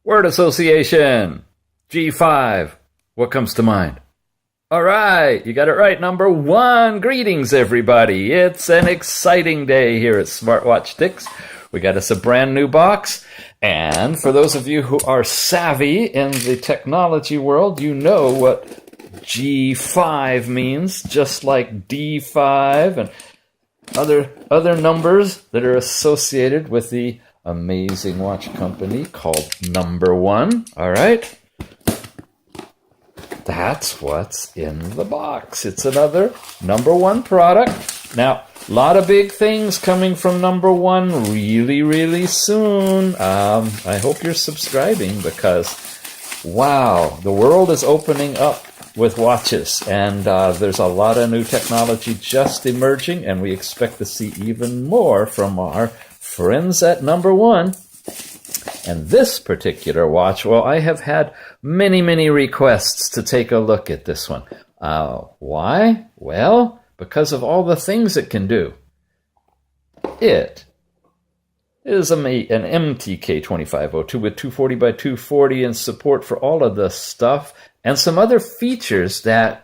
Word association. G5. What comes to mind? All right, you got it right. Number one. Greetings, everybody. It's an exciting day here at Smartwatch Ticks. We got us a brand new box. And for those of you who are savvy in the technology world, you know what G5 means, just like D5 and other numbers that are associated with the amazing watch company called Number One. All right. That's what's in the box. It's another Number One product. Now, a lot of big things coming from Number One really, really soon. I hope you're subscribing because, wow, the world is opening up with watches, and there's a lot of new technology just emerging, and we expect to see even more from our friends at Number One. And this particular watch, well, I have had many requests to take a look at this one. Why? Well, because of all the things it can do. It is an MTK 2502 with 240 by 240 and support for all of the stuff and some other features that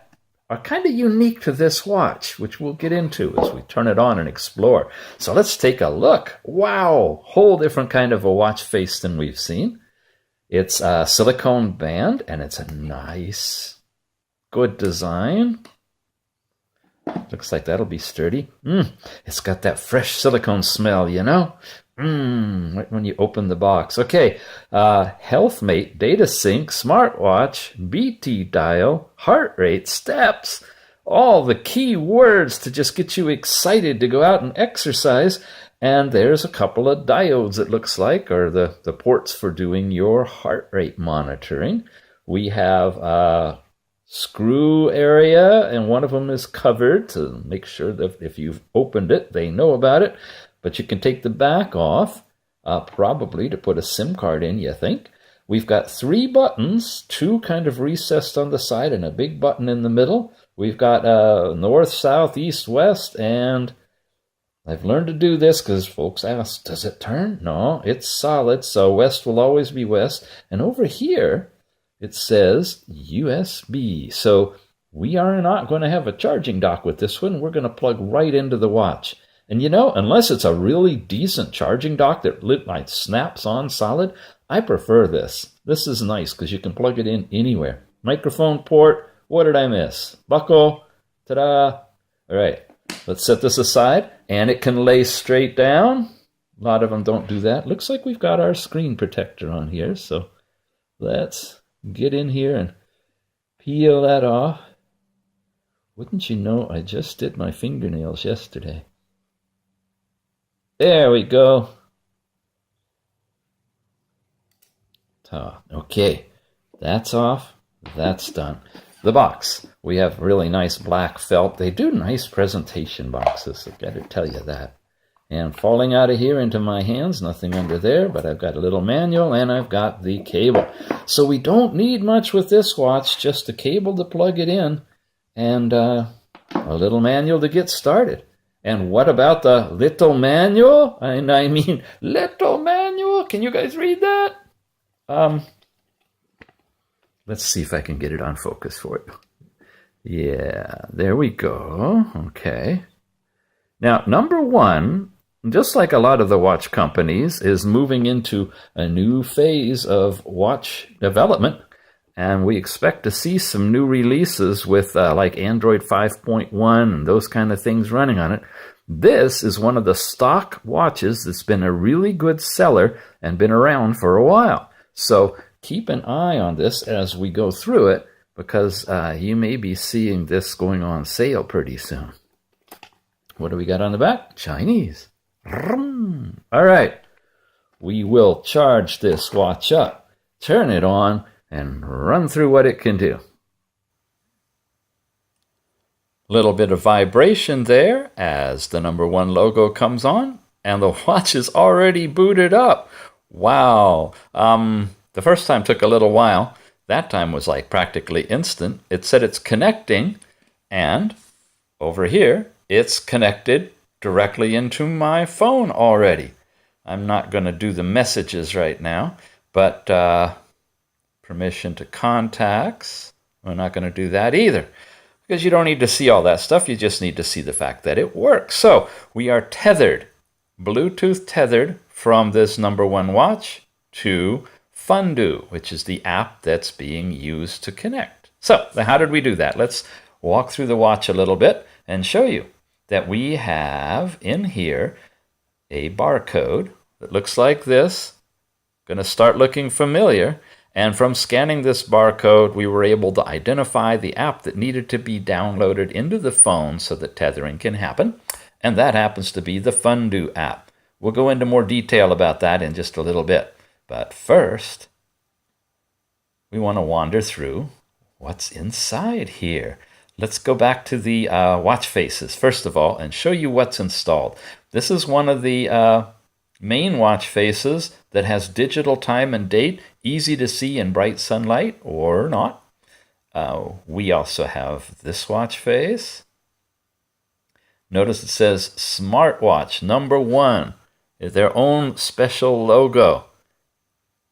are kind of unique to this watch, which we'll get into as we turn it on and explore. So let's take a look. Wow, whole different kind of a watch face than we've seen. It's a silicone band, and it's a nice, good design. Looks like that'll be sturdy. It's got that fresh silicone smell, you know? Right when you open the box. Okay, HealthMate, Data Sync, Smartwatch, BT Dial, Heart Rate, Steps, all the key words to just get you excited to go out and exercise. And there's a couple of diodes, it looks like, or the ports for doing your heart rate monitoring. We have a screw area, and one of them is covered to make sure that if you've opened it, they know about it. But you can take the back off, probably to put a SIM card in, you think. We've got 3 buttons, 2 kind of recessed on the side and a big button in the middle. We've got north, south, east, west, and I've learned to do this because folks ask, does it turn? No, it's solid, so west will always be west. And over here, it says USB. So we are not going to have a charging dock with this one. We're going to plug right into the watch. And you know, unless it's a really decent charging dock that like snaps on solid, I prefer this. This is nice because you can plug it in anywhere. Microphone port, what did I miss? Buckle, ta-da. All right, let's set this aside, and it can lay straight down. A lot of them don't do that. Looks like we've got our screen protector on here, so let's get in here and peel that off. Wouldn't you know, I just did my fingernails yesterday. There we go. Okay, that's off. That's done. The box. We have really nice black felt. They do nice presentation boxes, I've got to tell you that. And falling out of here into my hands, nothing under there, but I've got a little manual and I've got the cable. So we don't need much with this watch, just a cable to plug it in and a little manual to get started. And what about the little manual? I mean, little manual. Can you guys read that? Let's see if I can get it on focus for you. Yeah, there we go. Okay. Now, Number One, just like a lot of the watch companies, is moving into a new phase of watch development. And we expect to see some new releases with like Android 5.1 and those kind of things running on it. This is one of the stock watches that's been a really good seller and been around for a while. So keep an eye on this as we go through it because you may be seeing this going on sale pretty soon. What do we got on the back? Chinese. All right. We will charge this watch up, turn it on, and run through what it can do. Little bit of vibration there as the Number One logo comes on, and the watch is already booted up. Wow. The first time took a little while. That time was like practically instant. It said it's connecting, and over here, it's connected directly into my phone already. I'm not going to do the messages right now, But permission to contacts, we're not going to do that either, because you don't need to see all that stuff. You just need to see the fact that it works. So we are tethered, Bluetooth tethered from this number one watch to Fundu, which is the app that's being used to connect. So how did we do that? Let's walk through the watch a little bit and show you that we have in here a barcode that looks like this. Going to start looking familiar. And from scanning this barcode, we were able to identify the app that needed to be downloaded into the phone so that tethering can happen. And that happens to be the Fundu app. We'll go into more detail about that in just a little bit. But first, we want to wander through what's inside here. Let's go back to the watch faces, first of all, and show you what's installed. This is one of the main watch faces that has digital time and date, easy to see in bright sunlight or not. We also have this watch face. Notice it says Smartwatch number 1, their own special logo.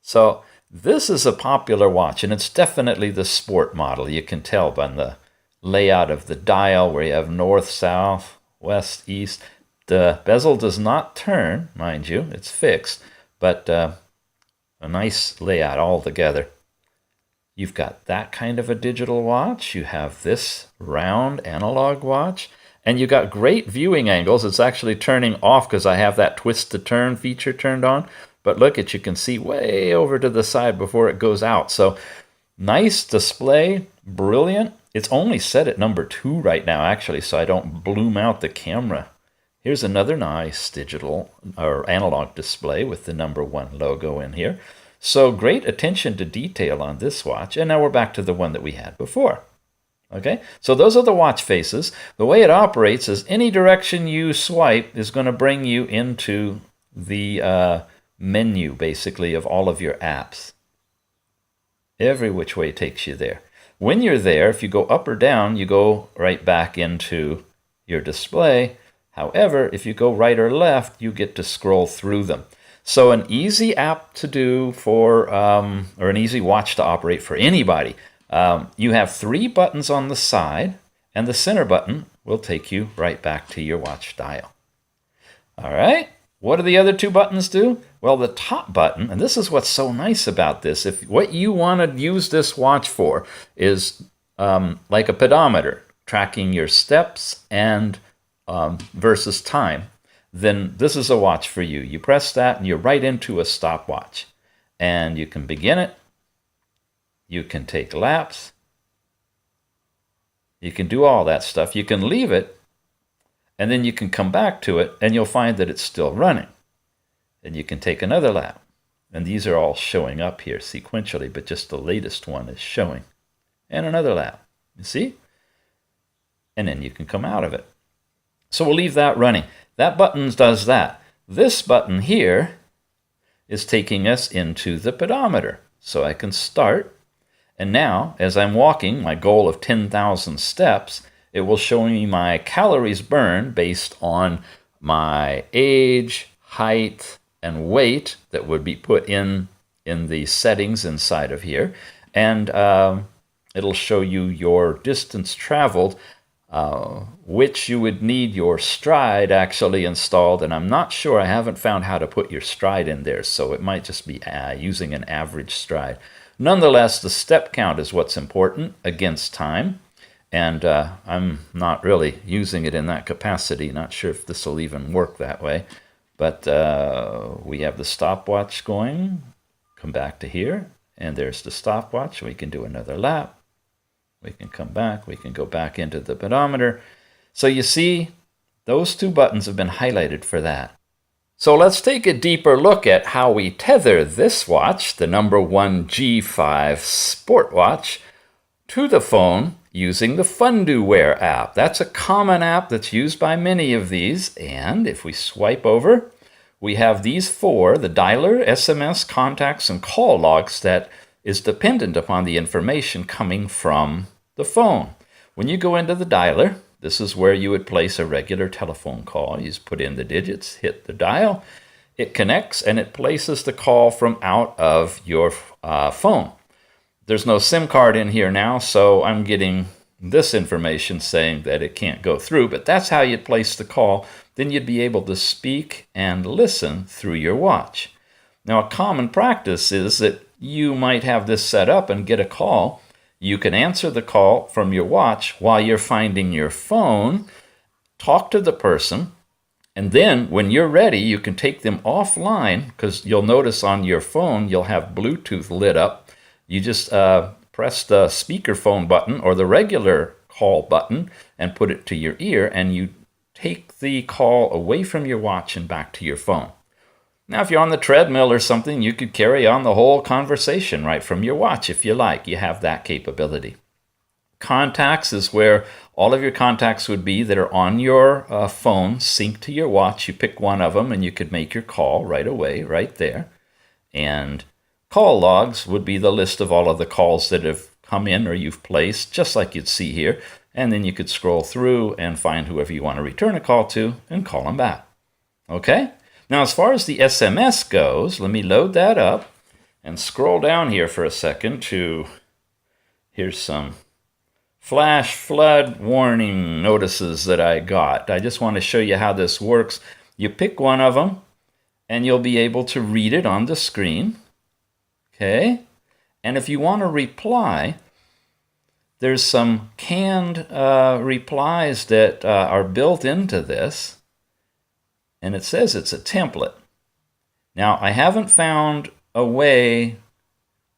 So this is a popular watch, and it's definitely the sport model. You can tell by the layout of the dial where you have north, south, west, east. The bezel does not turn, mind you, it's fixed, but a nice layout altogether. You've got that kind of a digital watch. You have this round analog watch, and you got great viewing angles. It's actually turning off because I have that twist to turn feature turned on. But look at, you can see way over to the side before it goes out. So nice display, brilliant. It's only set at number 2 right now, actually, so I don't bloom out the camera. Here's another nice digital or analog display with the number 1 logo in here. So great attention to detail on this watch. And now we're back to the one that we had before. Okay, so those are the watch faces. The way it operates is any direction you swipe is going to bring you into the menu, basically, of all of your apps. Every which way takes you there. When you're there, if you go up or down, you go right back into your display. However, if you go right or left, you get to scroll through them. So an easy app to do for, or an easy watch to operate for anybody. You have 3 buttons on the side, and the center button will take you right back to your watch dial. All right. What do the other 2 buttons do? Well, the top button, and this is what's so nice about this, if what you want to use this watch for is like a pedometer, tracking your steps and versus time, then this is a watch for you. You press that and you're right into a stopwatch. And you can begin it. You can take laps. You can do all that stuff. You can leave it. And then you can come back to it, and you'll find that it's still running. And you can take another lap. And these are all showing up here sequentially, but just the latest one is showing. And another lap. You see? And then you can come out of it. So we'll leave that running. That button does that. This button here is taking us into the pedometer. So I can start. And now, as I'm walking, my goal of 10,000 steps, it will show me my calories burned based on my age, height, and weight that would be put in the settings inside of here. And it'll show you your distance traveled, which you would need your stride actually installed. And I'm not sure, I haven't found how to put your stride in there, so it might just be using an average stride. Nonetheless, the step count is what's important against time. And I'm not really using it in that capacity. Not sure if this will even work that way. But we have the stopwatch going. Come back to here. And there's the stopwatch. We can do another lap. We can come back. We can go back into the pedometer. So you see, those 2 buttons have been highlighted for that. So let's take a deeper look at how we tether this watch, the number 1 G5 Sport Watch, to the phone using the Fundu Wear app. That's a common app that's used by many of these. And if we swipe over, we have these 4, the dialer, SMS, contacts, and call logs that is dependent upon the information coming from the phone. When you go into the dialer, this is where you would place a regular telephone call. You just put in the digits, hit the dial. it connects and it places the call from out of your phone. There's no SIM card in here now, so I'm getting this information saying that it can't go through, but that's how you'd place the call. Then you'd be able to speak and listen through your watch. Now, a common practice is that you might have this set up and get a call. You can answer the call from your watch while you're finding your phone, talk to the person, and then when you're ready, you can take them offline, because you'll notice on your phone you'll have Bluetooth lit up. You just press the speakerphone button or the regular call button and put it to your ear, and you take the call away from your watch and back to your phone. Now, if you're on the treadmill or something, you could carry on the whole conversation right from your watch if you like. You have that capability. Contacts is where all of your contacts would be that are on your phone, synced to your watch. You pick one of them and you could make your call right away, right there. And call logs would be the list of all of the calls that have come in or you've placed, just like you'd see here. And then you could scroll through and find whoever you want to return a call to and call them back. Okay? Now, as far as the SMS goes, let me load that up and scroll down here for a second to, here's some flash flood warning notices that I got. I just want to show you how this works. You pick one of them and you'll be able to read it on the screen. Okay? And if you want to reply, there's some canned replies that are built into this. And it says it's a template. Now, I haven't found a way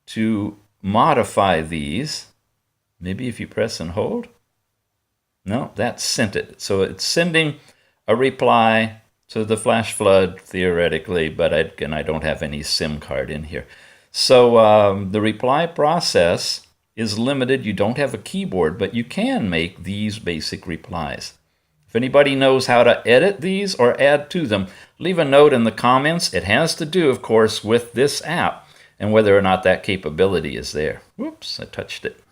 to modify these. Maybe if you press and hold. No, that sent it. So it's sending a reply to the flash flood, theoretically, but again, I don't have any SIM card in here. So the reply process is limited. You don't have a keyboard, but you can make these basic replies. If anybody knows how to edit these or add to them, leave a note in the comments. It has to do, of course, with this app and whether or not that capability is there. Whoops, I touched it.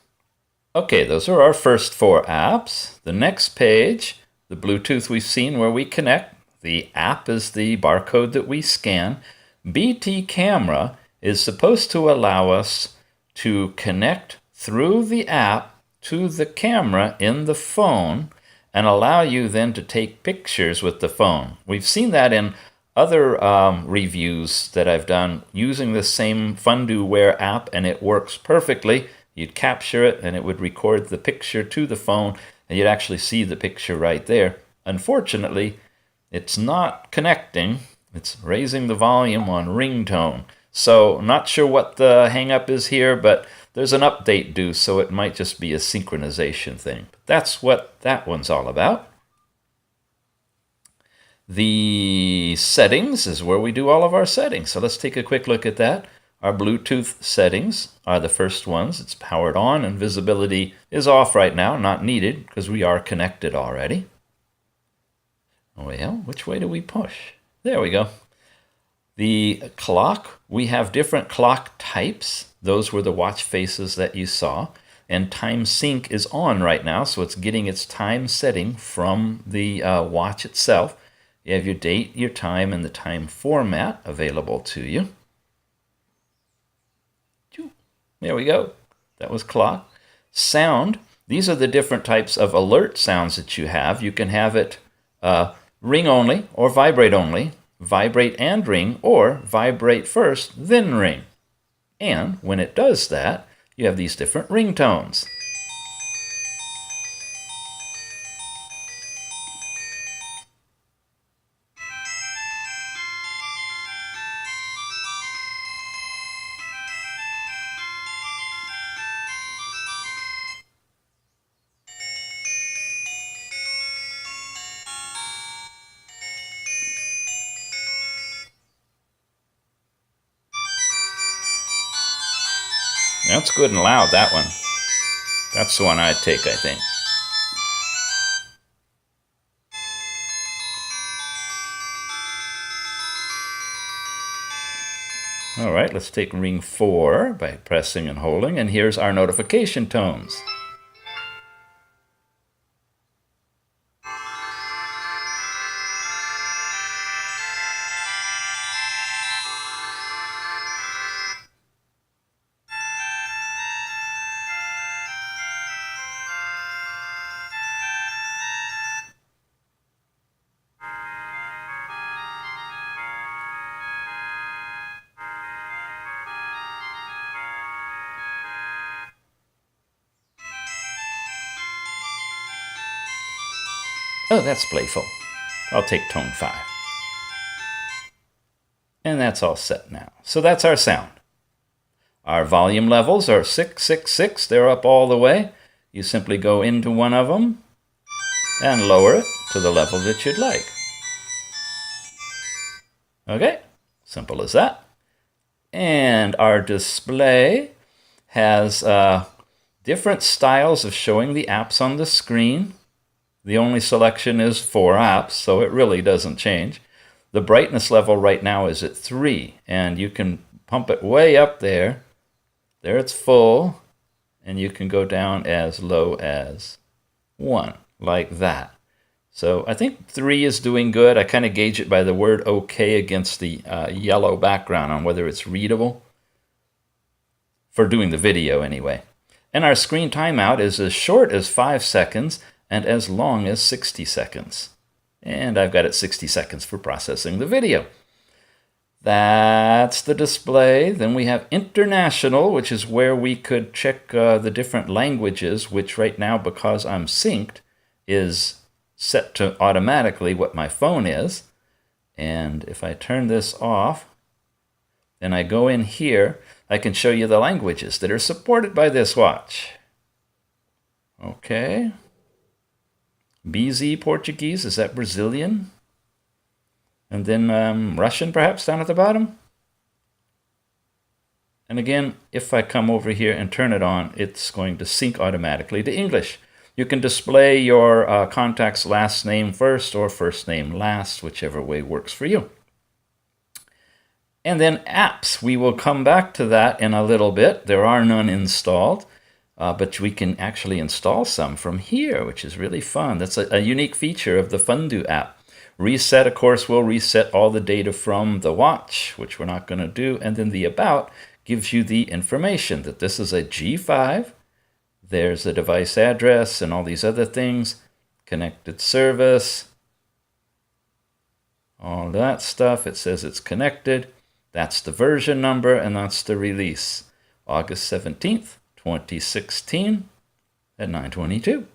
Okay, those are our first 4 apps. The next page, the Bluetooth we've seen where we connect. The app is the barcode that we scan. BT Camera is supposed to allow us to connect through the app to the camera in the phone and allow you then to take pictures with the phone. We've seen that in other reviews that I've done using the same FunDoWear app, and it works perfectly. You'd capture it and it would record the picture to the phone, and you'd actually see the picture right there. Unfortunately, it's not connecting. It's raising the volume on ringtone. So not sure what the hang-up is here, but there's an update due, so it might just be a synchronization thing. But that's what that one's all about. The settings is where we do all of our settings. So let's take a quick look at that. Our Bluetooth settings are the first ones. It's powered on and visibility is off right now, not needed because we are connected already. Well, which way do we push? There we go. The clock, we have different clock types. Those were the watch faces that you saw. And time sync is on right now, so it's getting its time setting from the watch itself. You have your date, your time, and the time format available to you. There we go. That was clock. Sound, these are the different types of alert sounds that you have. You can have it ring only or vibrate only, vibrate and ring, or vibrate first, then ring. And when it does that, you have these different ringtones. That's good and loud, that one. That's the one I'd take, I think. All right, let's take ring 4 by pressing and holding, and here's our notification tones. Oh, that's playful. I'll take tone 5. And that's all set now. So that's our sound. Our volume levels are 6, 6, 6. They're up all the way. You simply go into one of them and lower it to the level that you'd like. Okay, simple as that. And our display has different styles of showing the apps on the screen. The only selection is 4 apps, so it really doesn't change. The brightness level right now is at 3, and you can pump it way up there. There it's full, and you can go down as low as 1, like that. So I think 3 is doing good. I kind of gauge it by the word OK against the yellow background on whether it's readable. For doing the video anyway. And our screen timeout is as short as 5 seconds and as long as 60 seconds. And I've got it 60 seconds for processing the video. That's the display. Then we have international, which is where we could check the different languages, which right now, because I'm synced, is set to automatically what my phone is. And if I turn this off, then I go in here, I can show you the languages that are supported by this watch. Okay. BZ Portuguese, is that Brazilian? And then Russian perhaps down at the bottom. And again, if I come over here and turn it on, it's going to sync automatically to English. You can display your contact's last name first or first name last, whichever way works for you. And then apps, we will come back to that in a little bit. There are none installed, but we can actually install some from here, which is really fun. That's a unique feature of the Fundu app. Reset, of course, will reset all the data from the watch, which we're not going to do. And then the About gives you the information that this is a G5. There's a device address and all these other things. Connected service. All that stuff. It says it's connected. That's the version number, and that's the release. August 17th, 2016 at 9:22.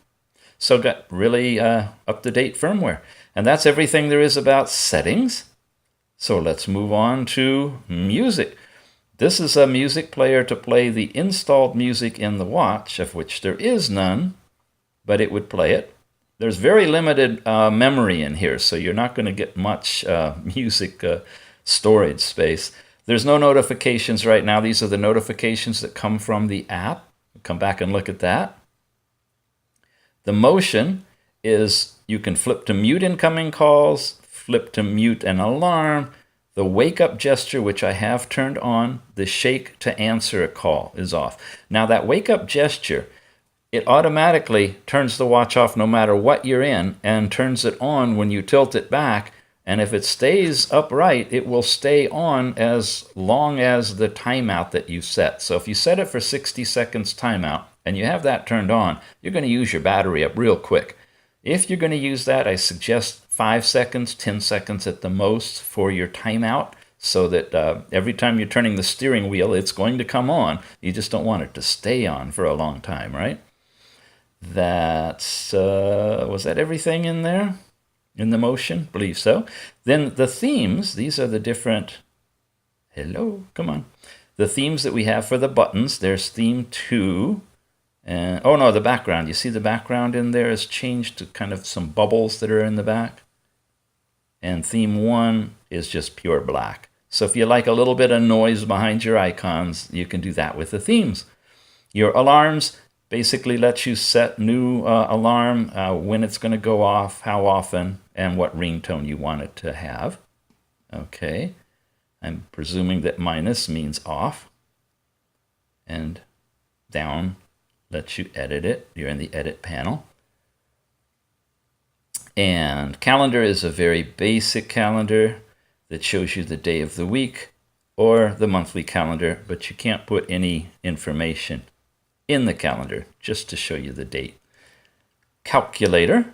So got really up-to-date firmware. And that's everything there is about settings. So let's move on to music. This is a music player to play the installed music in the watch, of which there is none, but it would play it. There's very limited memory in here, so you're not going to get much music storage space. There's no notifications right now. These are the notifications that come from the app. Come back and look at that. The motion is you can flip to mute incoming calls, flip to mute an alarm. The wake up gesture, which I have turned on, the shake to answer a call is off. Now that wake up gesture, it automatically turns the watch off no matter what you're in and turns it on when you tilt it back. And if it stays upright, it will stay on as long as the timeout that you set. So if you set it for 60 seconds timeout and you have that turned on, you're going to use your battery up real quick. If you're going to use that, I suggest 5 seconds, 10 seconds at the most for your timeout so that every time you're turning the steering wheel, it's going to come on. You just don't want it to stay on for a long time, right? That's, was that everything in there? In the motion? Believe so. Then the themes, these are the different, hello, come on. The themes that we have for the buttons, there's theme 2. And, oh no, the background. You see the background in there is changed to kind of some bubbles that are in the back. And theme 1 is just pure black. So if you like a little bit of noise behind your icons, you can do that with the themes. Your alarms basically lets you set new alarm, when it's going to go off, how often, and what ringtone you want it to have. Okay. I'm presuming that minus means off. And down lets you edit it. You're in the edit panel. And calendar is a very basic calendar that shows you the day of the week or the monthly calendar, but you can't put any information in the calendar just to show you the date. Calculator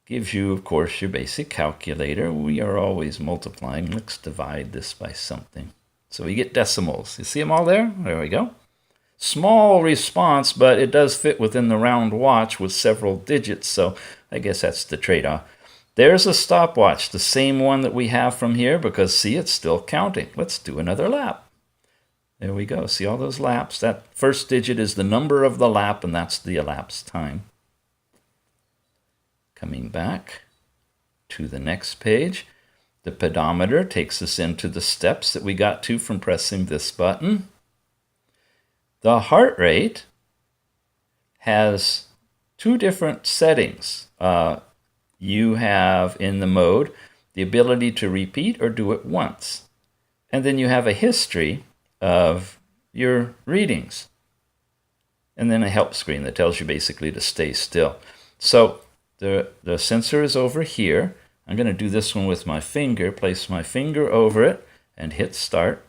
gives you, of course, your basic calculator. We are always multiplying. Let's divide this by something. So we get decimals. You see them all there? There we go. Small response, but it does fit within the round watch with several digits, so I guess that's the trade-off. There's a stopwatch, the same one that we have from here, because see, it's still counting. Let's do another lap. There we go. See all those laps? That first digit is the number of the lap, and that's the elapsed time. Coming back to the next page, the pedometer takes us into the steps that we got to from pressing this button. The heart rate has two different settings. You have in the mode the ability to repeat or do it once. And then you have a history of your readings. And then a help screen that tells you basically to stay still. So the sensor is over here. I'm going to do this one with my finger. Place my finger over it and hit start.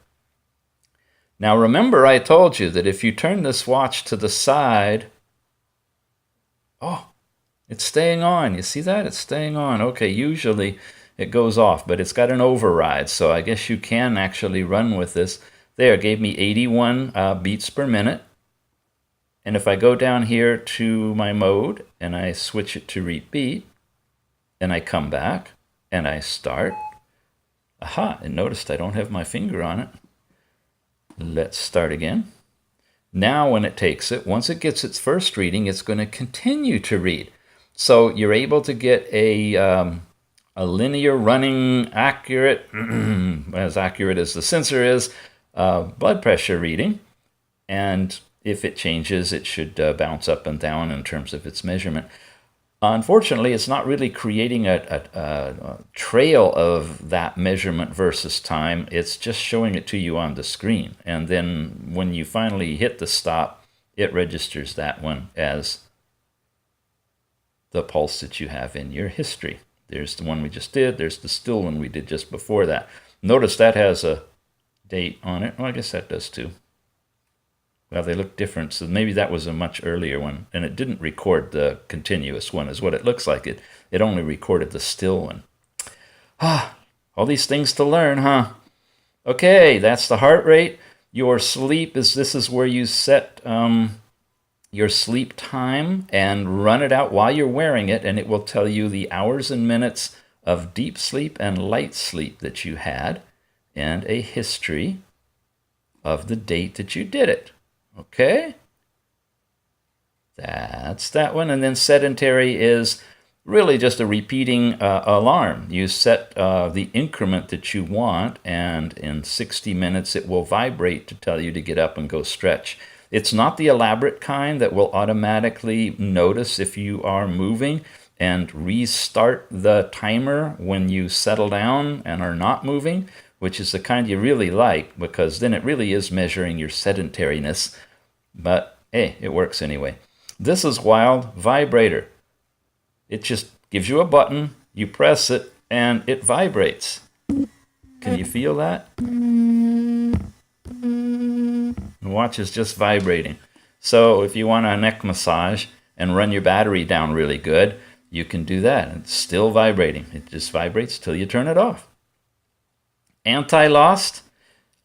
Now remember I told you that if you turn this watch to the side, it's staying on. You see that? It's staying on. Okay, usually it goes off, but it's got an override, so I guess you can actually run with this. There, it gave me 81 beats per minute. And if I go down here to my mode and I switch it to repeat, and I come back and I start, and noticed I don't have my finger on it. Let's start again. Now when it takes it, once it gets its first reading, it's going to continue to read. So you're able to get a linear running, accurate, as accurate as the sensor is, blood pressure reading. And if it changes, it should bounce up and down in terms of its measurement. Unfortunately, it's not really creating a trail of that measurement versus time. It's just showing it to you on the screen. And then when you finally hit the stop, it registers that one as the pulse that you have in your history. There's the one we just did. There's the still one we did just before that. Notice that has a date on it. Well, I guess that does too. Well, they look different, so maybe that was a much earlier one, and it didn't record the continuous one, is what it looks like. It only recorded the still one. All these things to learn, huh? Okay, that's the heart rate. Your sleep this is where you set your sleep time and run it out while you're wearing it, and it will tell you the hours and minutes of deep sleep and light sleep that you had, and a history of the date that you did it. Okay, that's that one. And then sedentary is really just a repeating alarm. You set the increment that you want, and in 60 minutes it will vibrate to tell you to get up and go stretch. It's not the elaborate kind that will automatically notice if you are moving and restart the timer when you settle down and are not moving, which is the kind you really like, because then it really is measuring your sedentariness. But hey, it works anyway. This is Wild Vibrator. It just gives you a button, you press it, and it vibrates. Can you feel that? The watch is just vibrating. So if you want a neck massage and run your battery down really good, you can do that. It's still vibrating. It just vibrates till you turn it off. Anti-lost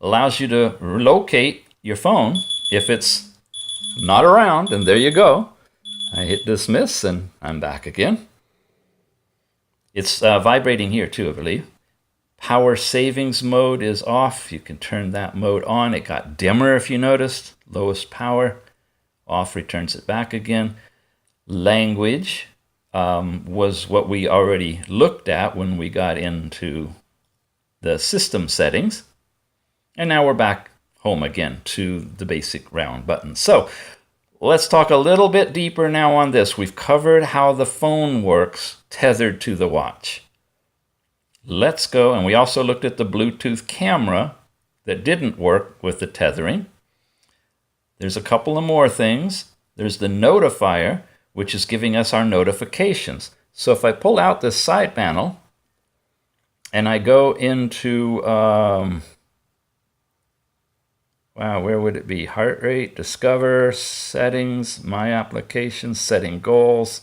allows you to locate your phone if it's not around, and there you go. I hit dismiss and I'm back again. It's vibrating here too, I believe. Power savings mode is off. You can turn that mode on. It got dimmer if you noticed. Lowest power. Off returns it back again. Language was what we already looked at when we got into the system settings. And now we're back home again to the basic round button. So let's talk a little bit deeper now on this. We've covered how the phone works tethered to the watch. Let's go, and we also looked at the Bluetooth camera that didn't work with the tethering. There's a couple of more things. There's the notifier, which is giving us our notifications. So if I pull out this side panel and I go into where would it be? Heart rate, discover, settings, my applications, setting goals.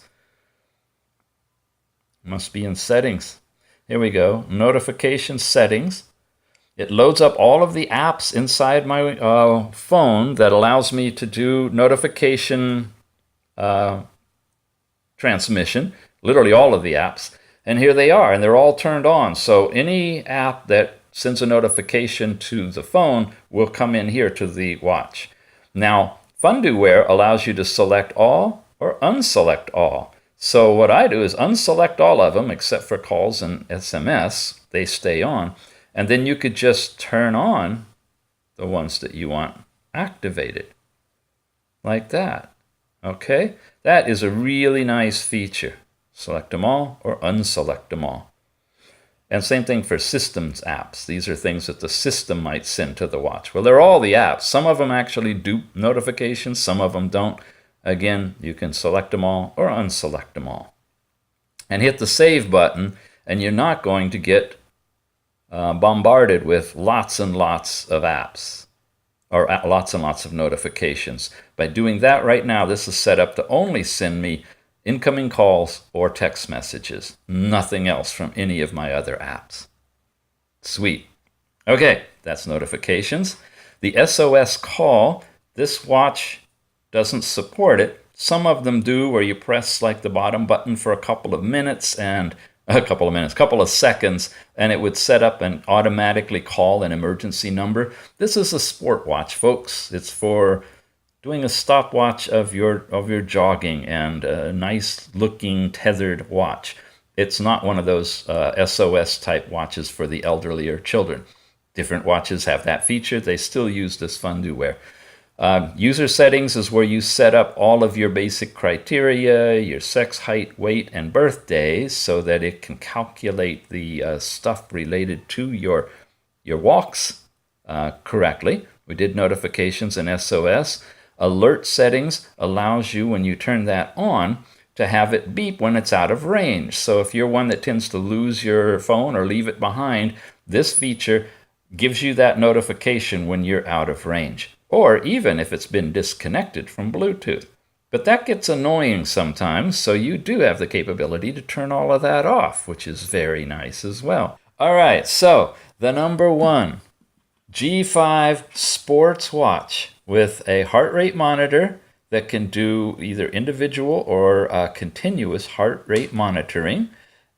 Must be in settings. Here we go. Notification settings. It loads up all of the apps inside my phone that allows me to do notification transmission, literally all of the apps. And here they are, and they're all turned on. So any app that sends a notification to the phone will come in here to the watch. Now, FunDoWare allows you to select all or unselect all. So what I do is unselect all of them except for calls and SMS. They stay on. And then you could just turn on the ones that you want activated. Like that. Okay? That is a really nice feature. Select them all or unselect them all. And same thing for systems apps. These are things that the system might send to the watch. Well, they're all the apps. Some of them actually do notifications, some of them don't. Again, you can select them all or unselect them all. And hit the save button, and you're not going to get bombarded with lots and lots of apps or lots and lots of notifications. By doing that right now, this is set up to only send me incoming calls or text messages. Nothing else from any of my other apps. Sweet. Okay, that's notifications. The SOS call, this watch doesn't support it. Some of them do, where you press like the bottom button for a couple of seconds, and it would set up and automatically call an emergency number. This is a sport watch, folks. It's for doing a stopwatch of your jogging, and a nice looking tethered watch. It's not one of those SOS type watches for the elderly or children. Different watches have that feature. They still use this FunDoWare. User settings is where you set up all of your basic criteria, your sex, height, weight, and birthdays, so that it can calculate the stuff related to your walks correctly. We did notifications and SOS. Alert settings allows you, when you turn that on, to have it beep when it's out of range. So if you're one that tends to lose your phone or leave it behind, this feature gives you that notification when you're out of range, or even if it's been disconnected from Bluetooth. But that gets annoying sometimes, so you do have the capability to turn all of that off, which is very nice as well. All right, so the number one, G5 Sports Watch with a heart rate monitor that can do either individual or continuous heart rate monitoring,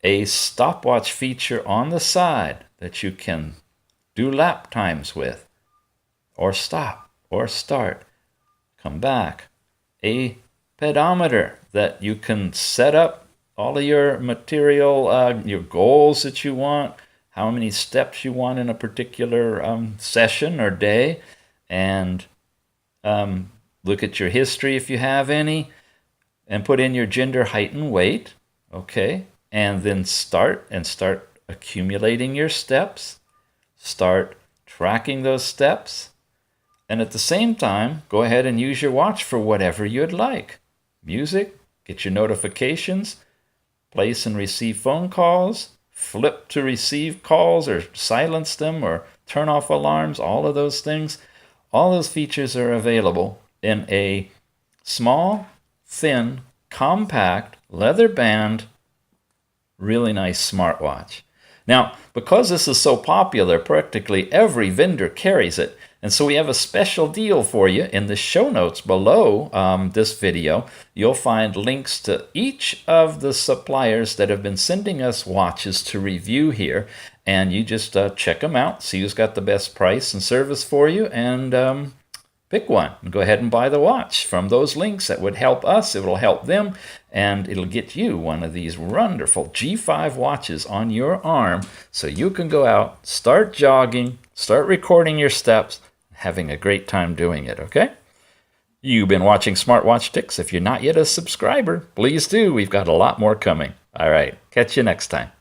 a stopwatch feature on the side that you can do lap times with, or stop, or start, come back, a pedometer that you can set up all of your material, your goals that you want, how many steps you want in a particular session or day, and look at your history if you have any, and put in your gender, height, and weight, okay? And then start accumulating your steps, start tracking those steps, and at the same time, go ahead and use your watch for whatever you'd like. Music, get your notifications, place and receive phone calls, flip to receive calls or silence them or turn off alarms, all of those things. All those features are available in a small, thin, compact, leather band, really nice smartwatch. Now, because this is so popular, practically every vendor carries it. And so we have a special deal for you. In the show notes below this video, you'll find links to each of the suppliers that have been sending us watches to review here. And you just check them out, see who's got the best price and service for you, and pick one. Go ahead and buy the watch from those links. That would help us, it will help them, and it'll get you one of these wonderful G5 watches on your arm so you can go out, start jogging, start recording your steps, having a great time doing it, okay? You've been watching Smartwatch Tics. If you're not yet a subscriber, please do. We've got a lot more coming. All right, catch you next time.